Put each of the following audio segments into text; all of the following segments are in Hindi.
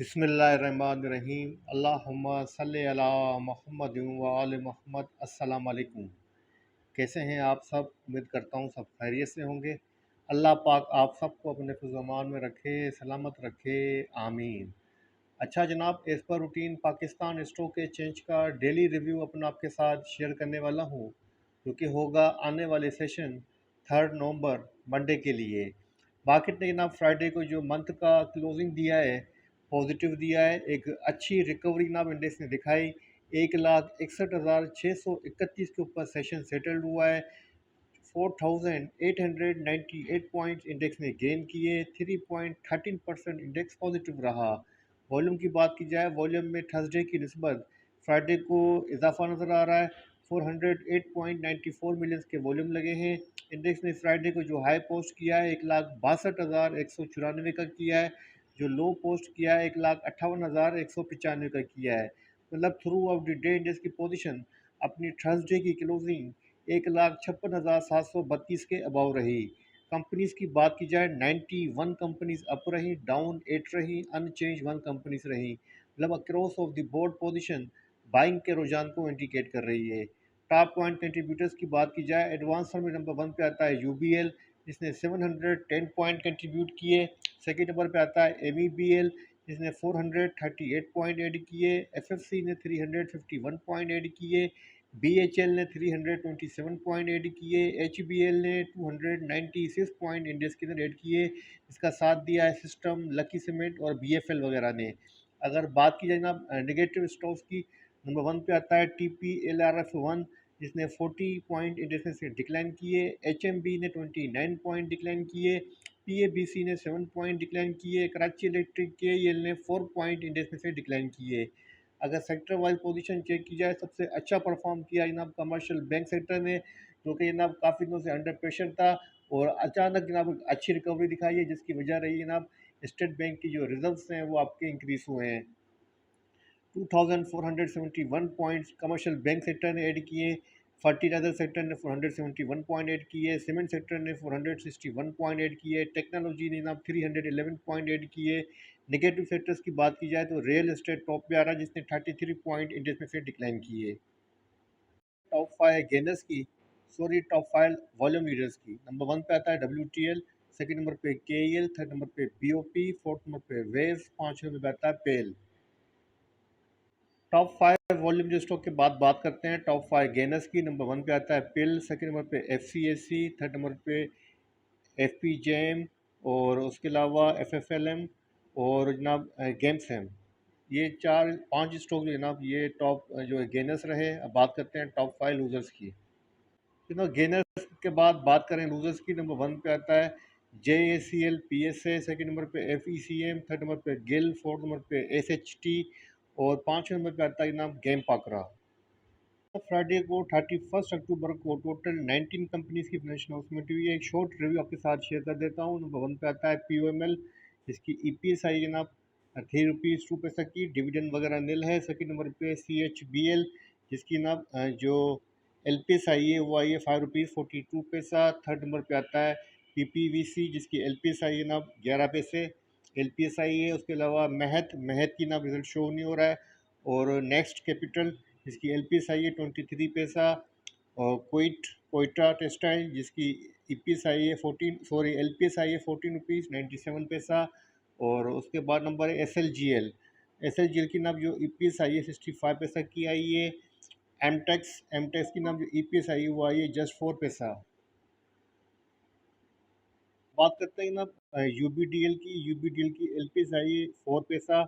बिस्मिल्लाहिर्रहमानिर्रहीम। अल्लाहुम्मा सल्लि अला मुहम्मद व आले मुहम्मद। अस्सलाम वालेकुम। कैसे हैं आप सब? उम्मीद करता हूँ सब खैरियत से होंगे। अल्लाह पाक आप सबको अपने फ़िज़-अमान में रखे, सलामत रखे, आमीन। अच्छा जनाब, as per routine Pakistan stock exchange का डेली रिव्यू अपना आपके साथ शेयर करने वाला हूँ, जो कि होगा आने वाले सेशन 3 नवंबर मंडे के लिए। मार्केट ने जनाब फ्राइडे को जो मंथ का क्लोजिंग दिया है, पॉजिटिव दिया है। एक अच्छी रिकवरी जनाब इंडेक्स ने दिखाई। 1,61,631 के ऊपर सेशन सेटल्ड हुआ है। 4,898 पॉइंट्स इंडेक्स ने गेन किए। 3.13% इंडेक्स पॉजिटिव रहा। वॉल्यूम की बात की जाए, वॉल्यूम में थर्सडे की निस्बत फ्राइडे को इजाफा नज़र आ रहा है। 408.94 मिलियंस के वॉल्यूम लगे हैं। इंडेक्स ने फ्राइडे को जो हाई पोस्ट किया है 1,62,194 का किया है। जो लो पोस्ट किया है 1,58,195 का किया है। मतलब through out the day index की पोजीशन अपनी थर्सडे की क्लोजिंग 1,56,732 के अबाव रही। कंपनीज की बात की जाए, 91 कंपनीज अप रही, डाउन 8 रही, अनचेंज 1 कंपनीज रही। मतलब across of the board position buying के रुझान को इंडिकेट कर रही है। टॉप पॉइंट कंट्रीब्यूटर्स की बात की जाए, एडवांसर में नंबर 1 पे आता है यूबीएल, जिसने 710 पॉइंट कंट्रीब्यूट किए। सेकेंड नंबर पे आता है एमईबीएल, जिसने 438 पॉइंट ऐड किए। एफएफसी ने 351 पॉइंट ऐड किए। बीएचएल ने 327 पॉइंट ऐड किए। एचबीएल ने 296 पॉइंट इंडेक्स के अंदर ऐड किए। इसका साथ दिया है सिस्टम, लकी सीमेंट और बीएफएल वगैरह ने। अगर बात की जाए ना नेगेटिव स्टॉक्स की, नंबर 1 पे आता है TPLRF1, जिसने 40 पॉइंट इंडेक्स से डिक्लाइन किए। एचएमबी ने 29 पॉइंट डिक्लाइन किए। पीएबीसी ने 7 पॉइंट डिक्लाइन किए। कराची इलेक्ट्रिक केईएल ने 4 पॉइंट इंडेक्स से डिक्लाइन किए। अगर सेक्टर वाइज पोजीशन चेक की जाए, सबसे अच्छा परफॉर्म किया जनाब कमर्शियल बैंक सेक्टर ने, जो कि जनाब काफ़ी दिनों से अंडर प्रेशर था और अचानक जनाब अच्छी रिकवरी दिखाई है, जिसकी वजह रही जनाब स्टेट बैंक की जो रिजर्व्स हैं वो आपके इंक्रीज हुए हैं। 2,471 पॉइंट्स कमर्शियल बैंक सेक्टर ने ऐड किए। फर्टिलाइजर सेक्टर ने 471 पॉइंट ऐड किए। सीमेंट सेक्टर ने 461 पॉइंट ऐड किए। टेक्नोलॉजी ने जनाब 311 पॉइंट ऐड किए। नेगेटिव सेक्टर्स की बात की जाए तो रियल एस्टेट टॉप पे आ रहा है, जिसने 33 पॉइंट इंडेक्स में से डिक्लाइन किए। टॉप 5 गेनर्स की, सॉरी टॉप 5 वॉल्यूम लीडर्स की, नंबर 1 पे आता है WTL, सेकंड नंबर पे KEL, थर्ड नंबर पे BOP, फोर्थ नंबर पे वेव, पाँचवें नंबर पे आता है पेल। टॉप 5 वॉल्यूम जो स्टॉक के बाद बात करते हैं। टॉप 5 गेनर्स की, नंबर 1 पे आता है पिल, सेकंड नंबर पे FCSC, थर्ड नंबर पे FPJM और उसके अलावा FFLM और जनाब गेम्सम। ये 4-5 स्टॉक जो जनाब ये टॉप जो है गेनर्स रहे। अब बात करते हैं टॉप 5 लूजर्स की। गेनर्स के बाद बात करें लूजर्स की, नंबर 1 पे आता है JACL PSA, सेकंड नंबर पे FECM, थर्ड नंबर पे गिल, फोर्थ नंबर पे SHT और पाँचवें नंबर पे आता है जनाब गेम पाकरा। फ्राइडे को 31 अक्टूबर को टोटल 19 कंपनीज की फाइनेंशियल अनाउंसमेंट हुई है। एक शॉर्ट रिव्यू आपके साथ शेयर कर देता हूँ। नंबर 1 पे आता है POML, जिसकी EPS आई जनाब 3 रुपीज़ 2 पैसा की, डिविडेंड वगैरह नील है। सेकंड नंबर पे CHBL, जिसकी जनाब जो LPS आई है वो आई है 5 रुपीज़ 42 पैसा। थर्ड नंबर पे आता है PPVC, जिसकी LPS आई है जनाब 11 पैसे LPS आई है। उसके अलावा महत महत की जनाब रिजल्ट शो नहीं हो रहा है। और नेक्स्ट कैपिटल, जिसकी LPS आई है 23 पैसा। और कोयटा टेक्सटाइल, जिसकी EPS आई है 14 सॉरी LPS आई है 14 रुपीज़ 97 पैसा। और उसके बाद नंबर है SLGL की नाम जो EPS आई है 65 पैसा की आई है। एमटेक्स की नाम जो EPS आई है वो आई है जस्ट 4 पैसा। बात करते हैं ना यूबीडीएल की LPS आई है 4 पैसा।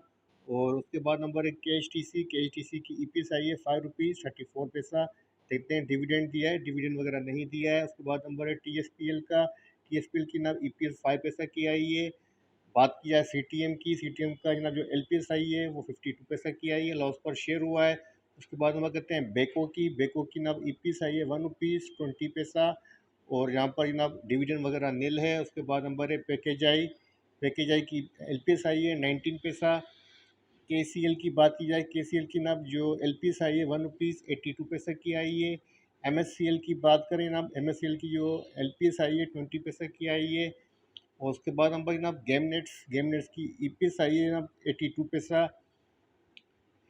और उसके बाद नंबर है के एच टी सी की EPS आई है 5 रुपीज़ 34 पैसा। देखते हैं डिविडेंड दिया है, डिविडेंड वगैरह नहीं दिया है। उसके बाद नंबर है टी एस पी एल की नाम EPS 5 पैसा की आई है। बात की जाए सी टी एम का जनाब जो LPS आई है वो 52 पैसा की आई है, लॉस पर शेयर हुआ है। उसके बाद नंबर कहते हैं बेको की नाम EPS आई है 1 रुपीज़ 20 पैसा। और यहाँ पर जनाब डिविडेंड वगैरह नील है। उसके बाद नंबर है पैकेज आई की LPS आई है 19 पैसा। KCL की बात की जाए, KCL की नाम जो LPS आई है 1 रुपीज़ 82 पैसा की आई है। MSCL की बात करें नाम, MSCL की जो LPS आई है 20 पैसा की आई है। और उसके बाद हम जनाब गेमनेट्स की ईपीएस आई है जनाब 82 पैसा।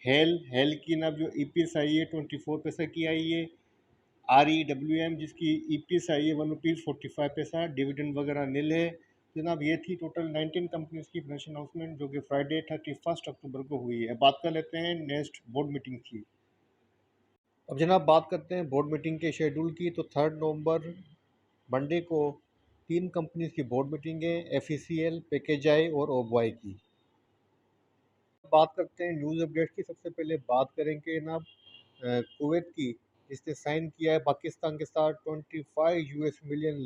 हेल की जनाब जो ईपीएस आई है 24 पैसा की आई है। REWM जिसकी ईपीएस आई है ₹1.45। डिविडेंड वगैरह नील है। जनाब ये थी टोटल 19 कंपनीज की फाइनेंशियल अनाउंसमेंट जो कि फ्राइडे 31 अक्टूबर को हुई है। बात कर लेते हैं नेक्स्ट बोर्ड मीटिंग की। अब जनाब बात करते हैं बोर्ड मीटिंग के शेड्यूल की। तो 3 नवंबर मंडे को 3 कंपनीज की बोर्ड मीटिंग है, FECL, पैकेजाई और ओबॉय की। बात करते हैं न्यूज़ अपडेट की। सबसे पहले बात करेंगे जनाब कुवैत की, जिसने साइन किया है पाकिस्तान के साथ 25 US million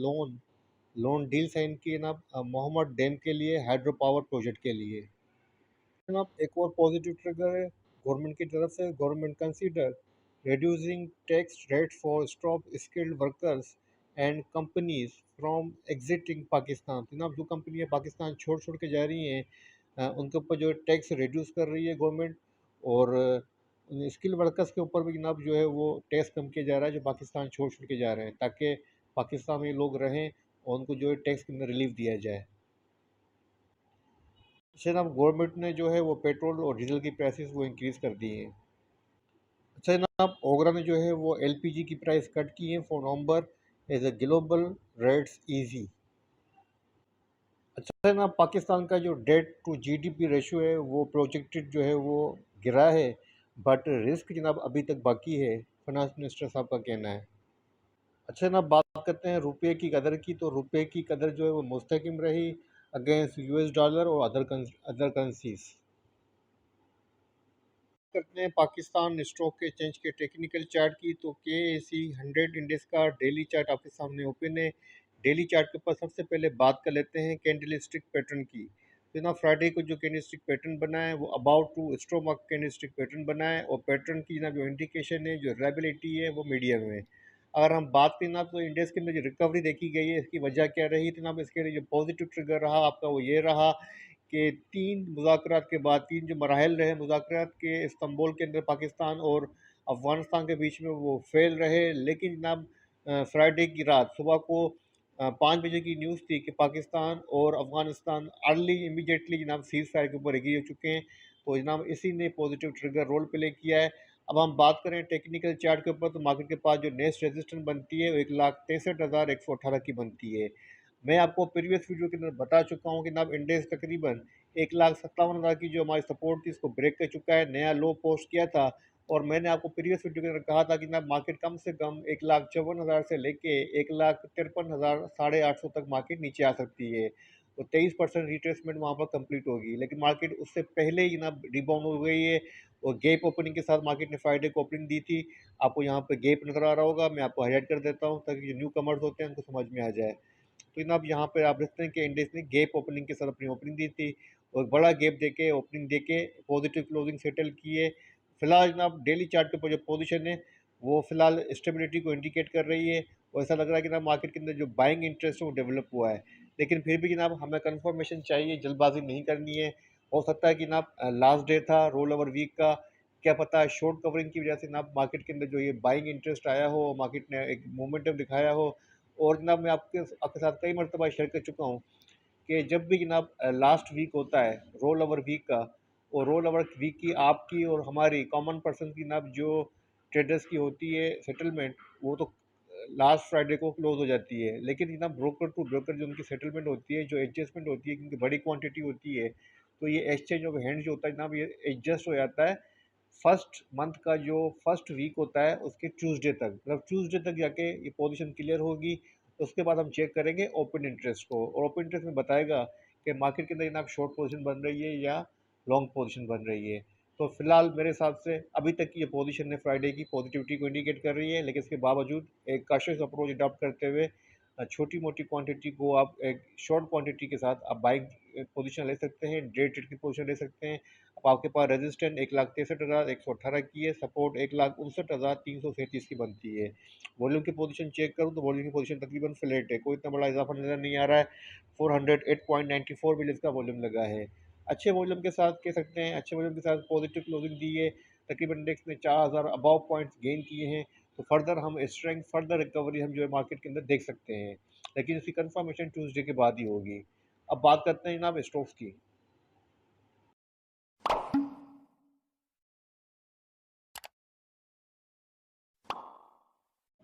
loan deal sign की है जनाब मोहम्मद डैम के लिए, हाइड्रो पावर प्रोजेक्ट के लिए। जनाब एक और पॉजिटिव ट्रिगर है गवर्नमेंट की तरफ से। Government consider reducing tax rate for stop skilled workers and companies from exiting Pakistan. जनाब जो कंपनियां पाकिस्तान छोड़ के जा रही हैं उनके ऊपर जो टैक्स रिड्यूस कर रही है गवर्नमेंट, और स्किल वर्कर्स के ऊपर भी जनाब जो है वो टैक्स कम किया जा रहा है जो पाकिस्तान छोड़ के जा रहे हैं, ताकि पाकिस्तान में लोग रहें और उनको जो है टैक्स के अंदर रिलीफ दिया जाए। अच्छा जनाब गवर्नमेंट ने जो है वो पेट्रोल और डीजल की प्राइसेस वो इंक्रीज़ कर दी हैं। अच्छा जनाब ओगरा ने जो है वो LPG की प्राइस कट की है for November as a global rates easy. अच्छा जनाब पाकिस्तान का जो डेट टू GDP रेशियो है वो प्रोजेक्टेड जो है वो गिरा है, बट रिस्क जनाब अभी तक बाकी है, फाइनेंस मिनिस्टर साहब का कहना है। अच्छा जनाब बात करते हैं रुपये की कदर की। तो रुपये की कदर जो है वो मुस्तकिम रही अगेंस्ट US डॉलर और अदर करेंसीज। करते हैं पाकिस्तान स्टॉक एक्सचेंज के टेक्निकल चार्ट की। तो KSE 100 इंडेक्स का डेली चार्ट आपके सामने ओपन है। डेली चार्ट के ऊपर सबसे पहले बात कर लेते हैं कैंडल स्टिक पैटर्न की। तो ना फ्राइडे को जो कैंडल स्टिक पैटर्न बना है वो about two stroke candle stick pattern बना है, और पैटर्न की ना जो इंडिकेशन है, जो रेबिलिटी है, वो मीडियम है। अगर हम बात करें ना तो इंडेक्स के अंदर जो रिकवरी देखी गई है इसकी वजह क्या रही थी ना, इसके लिए जो पॉजिटिव ट्रिगर रहा आपका वो ये रहा कि 3 मुज़ाकरात के बाद 3 जो मराहल रहे मुज़ाकरात के इस्तांबुल के अंदर पाकिस्तान और अफ़गानिस्तान के बीच में वो फेल रहे। लेकिन जनाब फ्राइडे की रात सुबह को 5 बजे की न्यूज़ थी कि पाकिस्तान और अफ़गानिस्तान अर्ली इमीडिएटली जनाब सीज़ फायर के ऊपर एग्री हो चुके हैं। तो जनाब इसी ने पॉजिटिव ट्रिगर रोल प्ले किया है। अब हम बात करें टेक्निकल चार्ट के ऊपर तो मार्केट के पास जो नेक्स्ट रेजिस्टेंस बनती है वो 1,63,118 की बनती है। मैं आपको प्रीवियस वीडियो के अंदर बता चुका हूँ कि जनाब इंडेक्स तकरीबन 1,57,000 की जो हमारी सपोर्ट थी इसको ब्रेक कर चुका है, नया लो पोस्ट किया था। और मैंने आपको प्रीवियस वीडियो के अंदर कहा था कि जनाब मार्केट कम से कम 1,54,000 से लेके 1,53,000 850 तक मार्केट नीचे आ सकती है। तो 23% रिट्रेसमेंट वहाँ पर कंप्लीट होगी, लेकिन मार्केट उससे पहले ही जनाब रिबाउंड हो गई है। और गैप ओपनिंग के साथ मार्केट ने फ्राइडे को ओपनिंग दी थी। आपको यहाँ पे गैप नज़र आ रहा होगा, मैं आपको हाईलाइट कर देता हूँ ताकि जो न्यू कमर्स होते हैं उनको समझ में आ जाए। तो जनाब यहाँ पे आप देखते हैं कि इंडेक्स ने गैप ओपनिंग के साथ अपनी ओपनिंग दी थी और बड़ा गैप देके ओपनिंग देके पॉजिटिव क्लोजिंग सेटल की है। फिलहाल जनाब डेली चार्ट के ऊपर जो पोजीशन है वो फिलहाल स्टेबिलिटी को इंडिकेट कर रही है, और ऐसा लग रहा है कि जनाब मार्केट के अंदर जो बाइंग इंटरेस्ट है वो डेवलप हुआ है। लेकिन फिर भी जनाब हमें कंफर्मेशन चाहिए, जल्दबाजी नहीं करनी है। हो सकता है कि जनाब लास्ट डे था रोल ओवर वीक का, क्या पता है शॉर्ट कवरिंग की वजह से जनाब मार्केट के अंदर जो ये बाइंग इंटरेस्ट आया हो, मार्केट ने एक मोमेंटम दिखाया हो। और जनाब मैं आपके आपके साथ कई मरतबा शेयर कर चुका हूँ कि जब भी जनाब लास्ट वीक होता है रोल ओवर वीक का, और रोल ओवर वीक की आपकी और हमारी कॉमन पर्सन की जनाब जो ट्रेडर्स की होती है सेटलमेंट, वो तो लास्ट फ्राइडे को क्लोज हो जाती है। लेकिन जनाब ब्रोकर टू ब्रोकर जो उनकी सेटलमेंट होती है, जो एडजस्टमेंट होती है, क्योंकि बड़ी क्वांटिटी होती है, तो ये एक्सचेंज ऑफ हैंड जो होता है जनाब ये एडजस्ट हो जाता है फर्स्ट मंथ का जो फर्स्ट वीक होता है उसके ट्यूसडे तक, मतलब ट्यूसडे तक जाके ये पोजीशन क्लियर होगी। उसके बाद हम चेक करेंगे ओपन इंटरेस्ट को, और ओपन इंटरेस्ट में बताएगा कि मार्केट के अंदर जनाब शॉर्ट पोजीशन बन रही है या लॉन्ग पोजीशन बन रही है। तो फिलहाल मेरे हिसाब से अभी तक की ये पोजीशन है फ्राइडे की पॉजिटिविटी को इंडिकेट कर रही है, लेकिन इसके बावजूद एक काशिश अप्रोच अडॉप्ट करते हुए छोटी मोटी क्वांटिटी को आप एक शॉर्ट क्वांटिटी के साथ आप बाइंग पोजीशन ले सकते हैं, डे ट्रेड की पोजीशन ले सकते हैं। अब आपके पास रेजिस्टेंट 1,63,118 की है, सपोर्ट 1,59,337 की बनती है। वॉल्यूम की पोजीशन चेक करूँ तो वॉल्यूम की पोजीशन तकरीबन फ्लैट है, कोई इतना बड़ा इजाफा नज़र नहीं आ रहा है। 408.94 मिलियन का वॉल्यूम लगा है। अच्छे वॉल्यूम के साथ कह सकते हैं, अच्छे वॉल्यूम के साथ पॉजिटिव क्लोजिंग दी है। तकरीबन इंडेक्स ने 4,000 अबाव पॉइंट्स गेन किए हैं। तो फर्दर हम स्ट्रेंथ, फर्दर रिकवरी हम जो है मार्केट के अंदर देख सकते हैं, लेकिन इसकी कंफर्मेशन ट्यूसडे के बाद ही होगी। अब बात करते हैं जनाब स्टॉक्स की।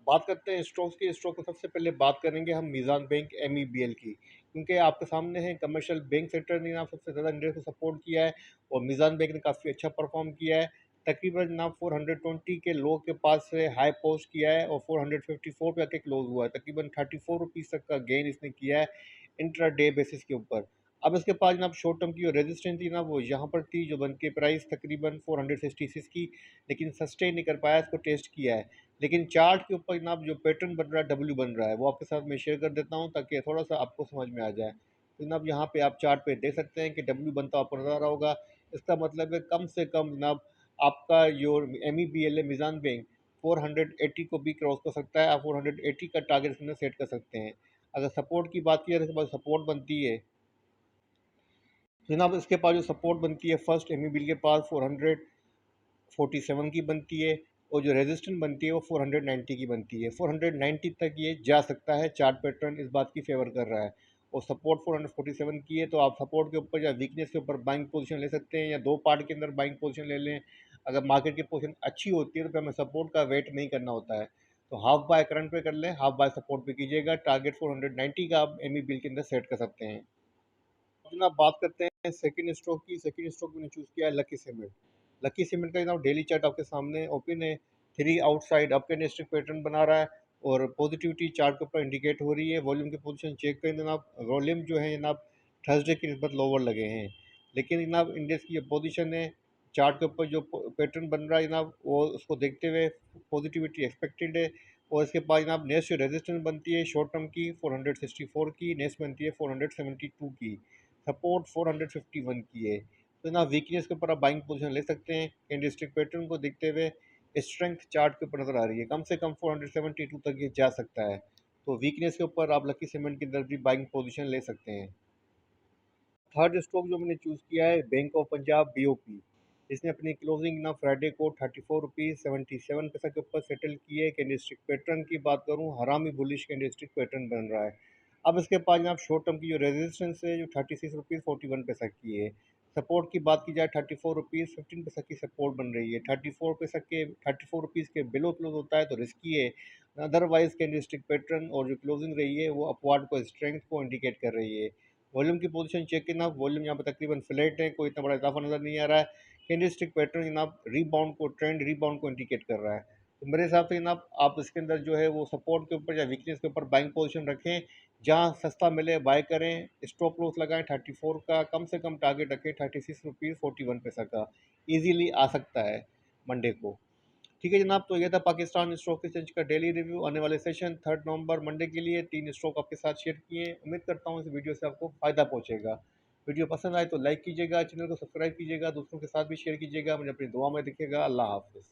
बात करते हैं स्टॉक्स की। स्टॉक में सबसे पहले बात करेंगे हम मीज़ान बैंक MEBL की, क्योंकि आपके सामने है कमर्शियल बैंक सेक्टर ने जनाब सबसे ज़्यादा इंडेक्स को सपोर्ट किया है और मीज़ान बैंक ने काफ़ी अच्छा परफॉर्म किया है। तकरीबन जनाब 420 के लो के पास से हाई पोस्ट किया है और 454 पे आके क्लोज हुआ है। तकरीबन 34 रुपीज़ तक का गेन इसने किया है इंट्रा डे बेसिस के ऊपर। अब इसके पास जनाब शॉर्ट टर्म की जो रेजिस्टेंस थी ना वो यहाँ पर थी, जो बन के प्राइस तकरीबन 466 की, लेकिन सस्टेन नहीं कर पाया, इसको टेस्ट किया है। लेकिन चार्ट के ऊपर जनाब जो पैटर्न बन रहा है, डब्ल्यू बन रहा है, वो आपके साथ मैं शेयर कर देता हूँ ताकि थोड़ा सा आपको समझ में आ जाए। तो जनाब यहाँ पे आप चार्ट पे देख सकते हैं कि डब्ल्यू बनता आपको नजर आ रहा होगा। इसका मतलब है कम से कम जनाब आपका जो MEBL है मीज़ान बैंक 480 को भी क्रॉस कर सकता है। आप 480 का टारगेट इसके अंदर सेट कर सकते हैं। अगर सपोर्ट की बात की जाए तो इसके बाद सपोर्ट बनती है, जनाब इसके पास जो सपोर्ट बनती है फर्स्ट MEBL के पास 447 की बनती है और जो रेजिस्टेंस बनती है वो 490 की बनती है। 490 तक ये जा सकता है, चार्ट पैटर्न इस बात की फेवर कर रहा है। और सपोर्ट 447 की है, तो आप सपोर्ट के ऊपर या वीकनेस के ऊपर बाइंग पोजीशन ले सकते हैं या दो पार्ट के अंदर बाइंग पोजीशन ले लें। अगर मार्केट की पोजीशन अच्छी होती है तो फिर हमें सपोर्ट का वेट नहीं करना होता है, तो हाफ बाय करंट पे कर लें, हाफ बाय सपोर्ट पे कीजिएगा। टारगेट 490 का आप MEBL के अंदर सेट कर सकते हैं। जनाब बात करते हैं सेकंड स्ट्रोक की। सेकंड स्ट्रोक मैंने चूज़ किया है लकी सीमेंट। लकी सीमेंट का जनाब डेली चार्ट आपके सामने ओपन है। Three outside up candlestick pattern बना रहा है और पॉजिटिविटी चार्ट के ऊपर इंडिकेट हो रही है। वॉल्यूम की पोजीशन चेक करें जनाब, वॉल्यूम जो है जनाब थर्सडे की निस्बत लोअर लगे हैं, लेकिन जनाब इंडेक्स की जो पोजीशन है चार्ट के ऊपर जो पैटर्न बन रहा है जनाब, वो उसको देखते हुए पॉजिटिविटी एक्सपेक्टेड है। और इसके बाद जनाब नेक्स्ट जो रेजिस्टेंस बनती है शॉर्ट टर्म की 464 की, नेक्स्ट बनती है 472 की, सपोर्ट 451 की है। तो ना वीकनेस के ऊपर आप बाइंग पोजीशन ले सकते हैं। कैंडलस्टिक पैटर्न को देखते हुए स्ट्रेंथ चार्ट के ऊपर नजर आ रही है, कम से कम 472 तक ये जा सकता है। तो वीकनेस के ऊपर आप लकी सीमेंट की अंदर भी बाइंग पोजीशन ले सकते हैं। थर्ड स्टॉक जो मैंने चूज़ किया है बैंक ऑफ पंजाब BOP। इसने अपनी क्लोजिंग ना फ्राइडे को 34 रुपीज़ 77 पैसा के ऊपर सेटल की है। कैंडलस्टिक पैटर्न की बात करूँ, हरामी बुलिश कैंडलस्टिक पैटर्न बन रहा है। अब इसके पास जनाब शॉर्ट टर्म की जो रेजिस्टेंस है जो 36 रुपीज़ 41 पैसा की है। सपोर्ट की बात की जाए 34 रुपीज़ 15 पैसा की सपोर्ट बन रही है। 34 रुपीज़ के बिलो क्लोज होता है तो रिस्की है। अदरवाइज कैंडलस्टिक पैटर्न और जो क्लोजिंग रही है वो अपवार्ड को स्ट्रेंथ को इंडिकेट कर रही है। वॉल्यूम की पोजीशन चेक करना, वॉल्यूम यहाँ पर तकरीबन फ्लैट है, कोई इतना बड़ा इजाफा नज़र नहीं आ रहा है। कैंडलस्टिक पैटर्न जनाब रीबाउंड को, ट्रेंड रीबाउंड को इंडिकेट कर रहा है। तो मेरे हिसाब से जनाब आप इसके अंदर जो है वो सपोर्ट के ऊपर या वीकनेस के ऊपर बाइंग पोजीशन रखें, जहाँ सस्ता मिले बाय करें। स्टॉप लॉस लगाएं 34 का, कम से कम टारगेट रखें 36 रुपीज़ 41 पैसा का, ईजीली आ सकता है मंडे को। ठीक है जनाब, तो यह था पाकिस्तान स्टॉक एक्सचेंज का डेली रिव्यू। आने वाले सेशन 3 नवंबर मंडे के लिए 3 स्टॉक आपके साथ शेयर किए हैं। उम्मीद करता हूँ इस वीडियो से आपको फ़ायदा पहुँचेगा। वीडियो पसंद आए तो लाइक कीजिएगा, चैनल को सब्सक्राइब कीजिएगा, दूसरों के साथ भी शेयर कीजिएगा। मुझे अपनी दुआ में दिखेगा। अल्लाह हाफ़िज़।